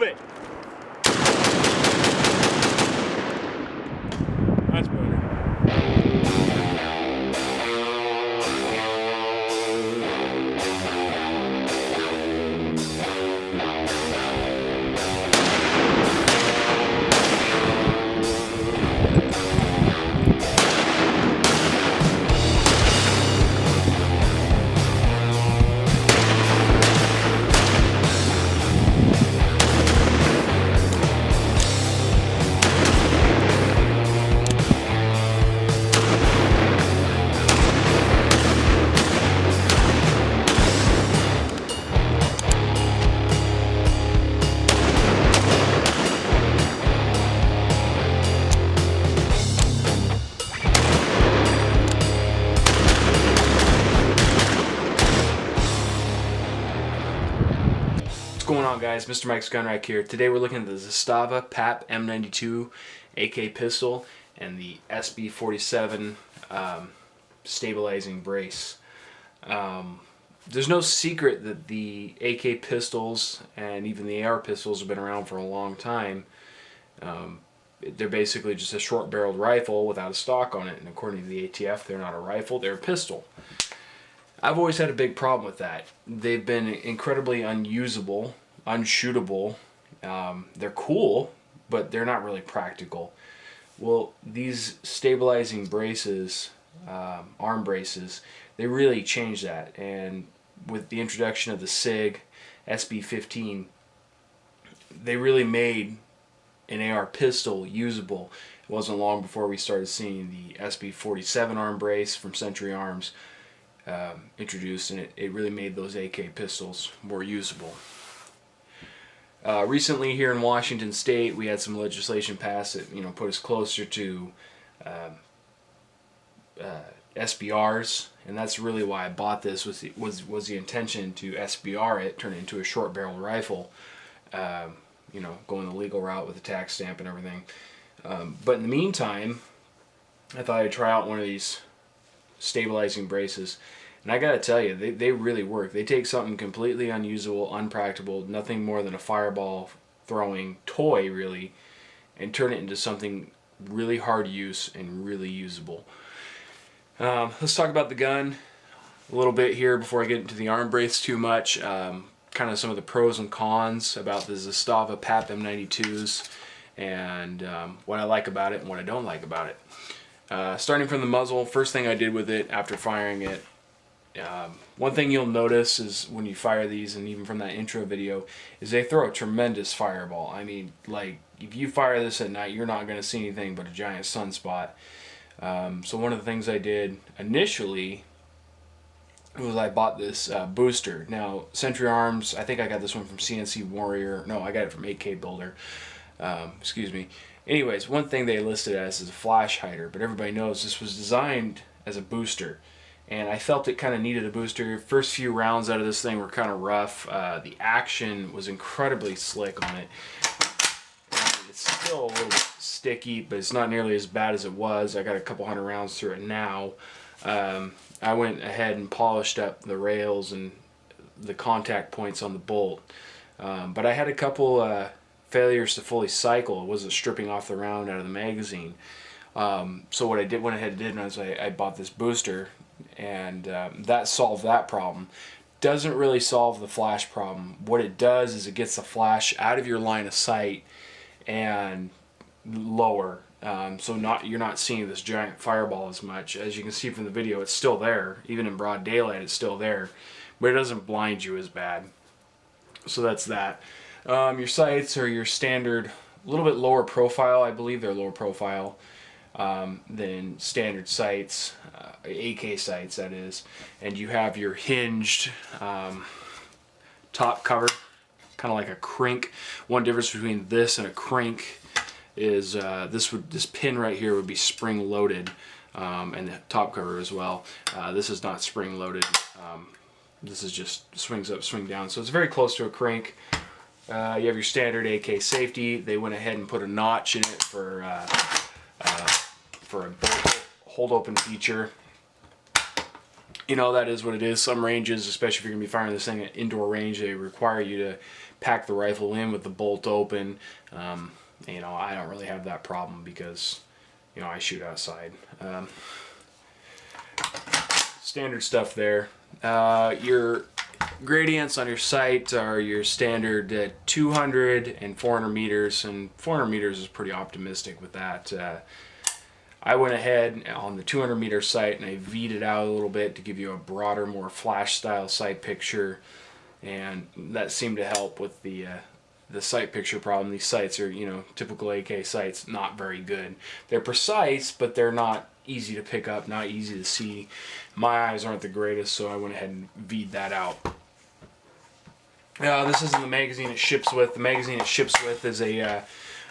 it! That's better. What's going on, guys? Mr. Mike's Gun Rack here. Today we're looking at the Zastava PAP M92 AK pistol and the SB47 stabilizing brace. There's no secret that the AK pistols and even the AR pistols have been around for a long time. They're basically just a short-barreled rifle without a stock on it, and according to the ATF, they're not a rifle, they're a pistol. I've always had a big problem with that. They've been incredibly unusable, unshootable. They're cool, but they're not really practical. Well, these stabilizing braces, arm braces, they really changed that. And with the introduction of the SIG, SB15, they really made an AR pistol usable. It wasn't long before we started seeing the SB47 Arm Brace from Century Arms introduced, and it really made those AK pistols more usable. Recently here in Washington State, we had some legislation passed that put us closer to SBRs, and that's really why I bought this. Was the intention to SBR it, turn it into a short barrel rifle, going the legal route with the tax stamp and everything. But in the meantime, I thought I'd try out one of these stabilizing braces, and I gotta tell you, they really work. They take something completely unusable, unpractical, nothing more than a fireball throwing toy really, and turn it into something really hard to use and really usable. Let's talk about the gun a little bit here before I get into the arm brace too much. Kind of some of the pros and cons about the Zastava PAP M92s, and what I like about it and what I don't like about it. Starting from the muzzle, first thing I did with it after firing it, one thing you'll notice is when you fire these, and even from that intro video, is they throw a tremendous fireball. I mean, like, if you fire this at night, you're not going to see anything but a giant sunspot. So one of the things I did initially was I bought this booster. Now, Century Arms, I think I got this one from CNC Warrior. No, I got it from 8K Builder. Excuse me. Anyways, one thing they listed as is a flash hider, but everybody knows this was designed as a booster, and I felt it kind of needed a booster. First few rounds out of this thing were kind of rough. The action was incredibly slick on it. And it's still a little bit sticky, but it's not nearly as bad as it was. I got a couple hundred rounds through it now. I went ahead and polished up the rails and the contact points on the bolt, but I had a couple failures to fully cycle. It wasn't stripping off the round out of the magazine. So what I went ahead and did was I bought this booster, and that solved that problem. Doesn't really solve the flash problem. What it does is it gets the flash out of your line of sight and lower. So you're not seeing this giant fireball as much. As you can see from the video, it's still there. Even in broad daylight, it's still there, but it doesn't blind you as bad. So that's that. Your sights are your standard, a little bit lower profile. I believe they're lower profile than standard sights, AK sights that is. And you have your hinged top cover, kind of like a crank. One difference between this and a crank is this pin right here would be spring loaded, and the top cover as well. This is not spring loaded. This is just swings up, swing down. So it's very close to a crank. You have your standard AK safety. They went ahead and put a notch in it for a bolt hold open feature. you know, that is what it is. Some ranges, especially if you're going to be firing this thing at indoor range, they require you to pack the rifle in with the bolt open. You know, I don't really have that problem because, you know, I shoot outside. Standard stuff there. Your gradients on your sight are your standard 200 and 400 meters, and 400 meters is pretty optimistic with that. I went ahead on the 200 meter sight and I V'd it out a little bit to give you a broader, more flash style sight picture, and that seemed to help with the sight picture problem. These sights are, you know, typical AK sights, not very good. They're precise, but they're not easy to pick up, not easy to see. My eyes aren't the greatest, so I went ahead and V'd that out. This isn't the magazine it ships with. The magazine it ships with is a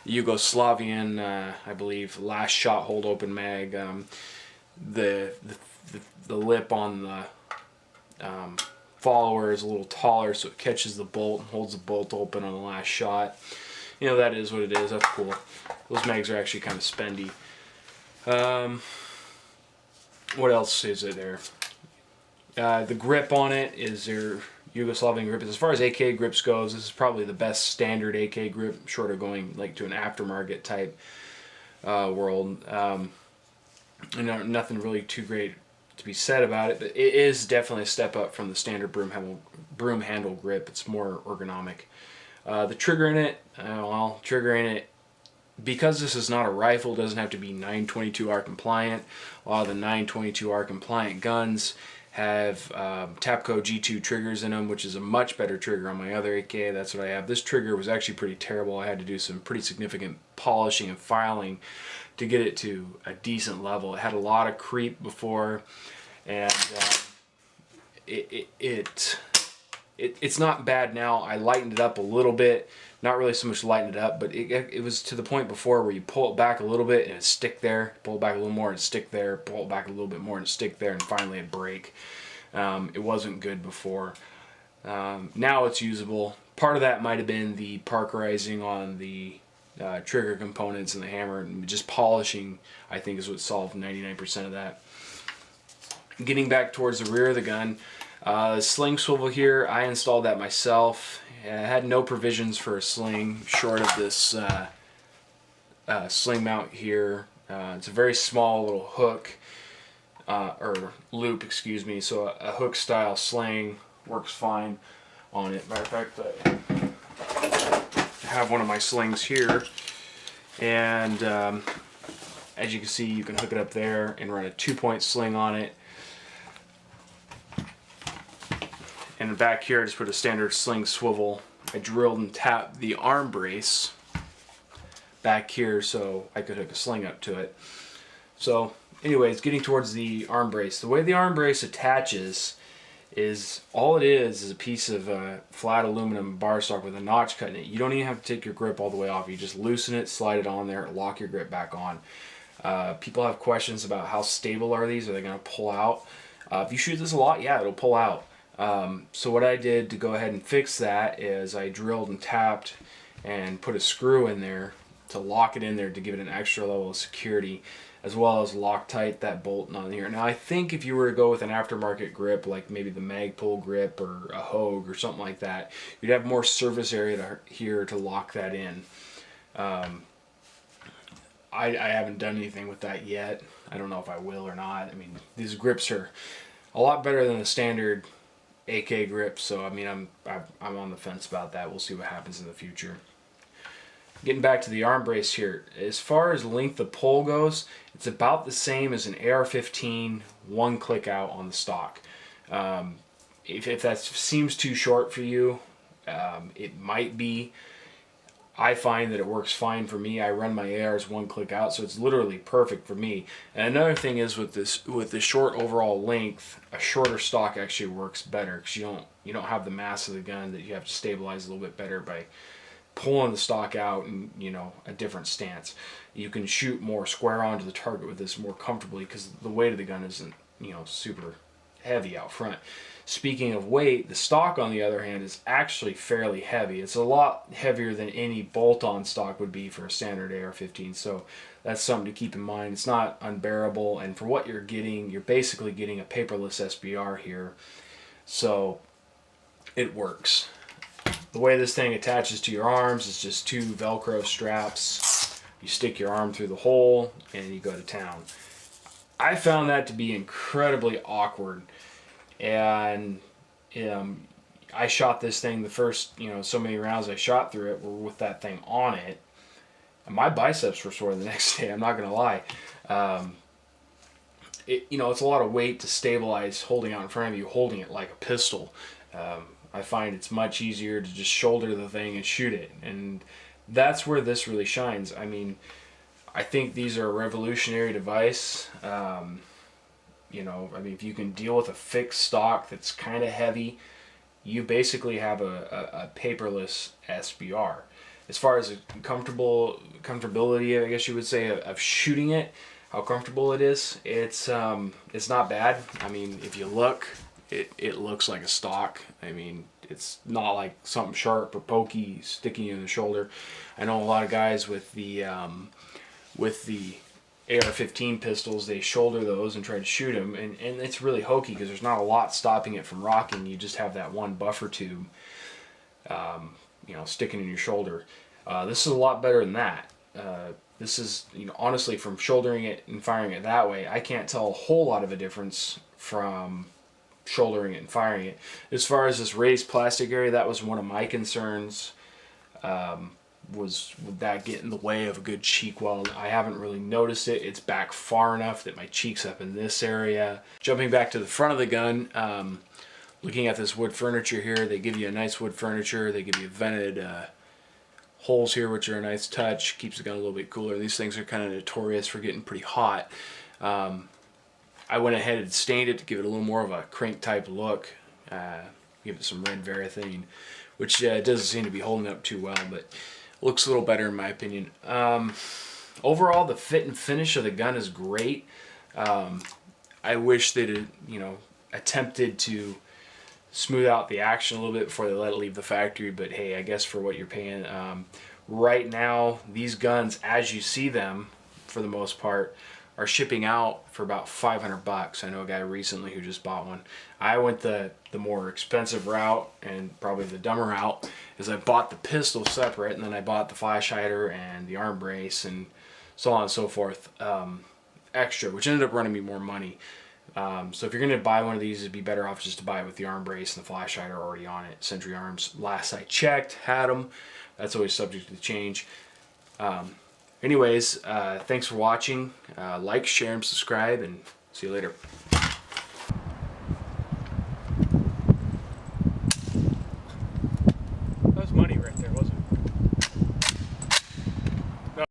Yugoslavian, I believe, last shot hold open mag. The lip on the follower is a little taller, so it catches the bolt and holds the bolt open on the last shot. You know, that is what it is. That's cool. Those mags are actually kind of spendy. What else is it there? The grip on it is their Yugoslavian grip. As far as AK grips goes, this is probably the best standard AK grip, short of going like to an aftermarket type world. You know, nothing really too great to be said about it, but it is definitely a step up from the standard broom handle grip. It's more ergonomic. The trigger in it, because this is not a rifle, doesn't have to be 922R compliant. A lot of the 922R compliant guns have Tapco G2 triggers in them, which is a much better trigger on my other AK. That's what I have. This trigger was actually pretty terrible. I had to do some pretty significant polishing and filing to get it to a decent level. It had a lot of creep before, and it's not bad now. I lightened it up a little bit. Not really so much lighten it up, but it was to the point before where you pull it back a little bit and it'd stick there, pull it back a little more and stick there, pull it back a little bit more and stick there, and finally it'd break. It wasn't good before. Now it's usable. Part of that might have been the parkerizing on the trigger components and the hammer, and just polishing, I think, is what solved 99% of that. Getting back towards the rear of the gun, the sling swivel here, I installed that myself. I had no provisions for a sling short of this sling mount here. It's a very small little hook, or loop, excuse me, so a hook style sling works fine on it. Matter of fact, I have one of my slings here, and as you can see, you can hook it up there and run a 2-point sling on it. And back here, I just put a standard sling swivel. I drilled and tapped the arm brace back here so I could hook a sling up to it. So anyways, getting towards the arm brace. The way the arm brace attaches is, all it is a piece of flat aluminum bar stock with a notch cut in it. You don't even have to take your grip all the way off. You just loosen it, slide it on there, lock your grip back on. People have questions about how stable are these? Are they going to pull out? If you shoot this a lot, yeah, it'll pull out. So what I did to go ahead and fix that is I drilled and tapped and put a screw in there to lock it in there to give it an extra level of security, as well as Loctite that bolt on here. Now I think if you were to go with an aftermarket grip, like maybe the Magpul grip or a Hogue or something like that, you'd have more surface area here to lock that in. I haven't done anything with that yet. I don't know if I will or not. I mean, these grips are a lot better than the standard AK grip, so I mean, I'm on the fence about that. We'll see what happens in the future. Getting back to the arm brace here, as far as length of pull goes, it's about the same as an AR-15 one click out on the stock. If that seems too short for you, it might be. I find that it works fine for me. I run my ARs one click out, so it's literally perfect for me. And another thing is with the short overall length, a shorter stock actually works better because you don't have the mass of the gun that you have to stabilize a little bit better by pulling the stock out in, you know, a different stance. You can shoot more square onto the target with this more comfortably because the weight of the gun isn't, you know, super heavy out front. Speaking of weight, the stock on the other hand is actually fairly heavy. It's a lot heavier than any bolt-on stock would be for a standard AR-15. So that's something to keep in mind. It's not unbearable, and for what you're getting, you're basically getting a paperless SBR here, so it works. The way this thing attaches to your arms is just 2 Velcro straps. You stick your arm through the hole and you go to town. I found that to be incredibly awkward, and I shot this thing the first, so many rounds I shot through it were with that thing on it. And my biceps were sore the next day, I'm not going to lie. It's a lot of weight to stabilize holding out in front of you, holding it like a pistol. I find it's much easier to just shoulder the thing and shoot it. And that's where this really shines. I mean, I think these are a revolutionary device. If you can deal with a fixed stock that's kind of heavy, you basically have a paperless SBR. As far as comfortability, I guess you would say, of shooting it, how comfortable it is, it's not bad. I mean, if you look, it looks like a stock. I mean, it's not like something sharp or pokey sticking you in the shoulder. I know a lot of guys with the AR-15 pistols, they shoulder those and try to shoot them, and it's really hokey because there's not a lot stopping it from rocking. You just have that one buffer tube, sticking in your shoulder. This is a lot better than that. This is, honestly, from shouldering it and firing it that way, I can't tell a whole lot of a difference from shouldering it and firing it. As far as this raised plastic area, that was one of my concerns. Would that get in the way of a good cheek weld? I haven't really noticed it. It's back far enough that my cheek's up in this area. Jumping back to the front of the gun, looking at this wood furniture here, they give you a nice wood furniture. They give you vented holes here, which are a nice touch. Keeps the gun a little bit cooler. These things are kind of notorious for getting pretty hot. I went ahead and stained it to give it a little more of a crank type look. Give it some red varathane, which doesn't seem to be holding up too well, but looks a little better in my opinion. Overall, the fit and finish of the gun is great. I wish they'd attempted to smooth out the action a little bit before they let it leave the factory, but hey, I guess for what you're paying. Right now, these guns, as you see them, for the most part, are shipping out for about $500. I know a guy recently who just bought one. I went the more expensive route, and probably the dumber route, is I bought the pistol separate, and then I bought the flash hider and the arm brace and so on and so forth extra, which ended up running me more money. So if you're going to buy one of these, it'd be better off just to buy it with the arm brace and the flash hider already on it. Century Arms, last I checked, had them. That's always subject to change. Anyways, thanks for watching. Like, share, and subscribe, and see you later.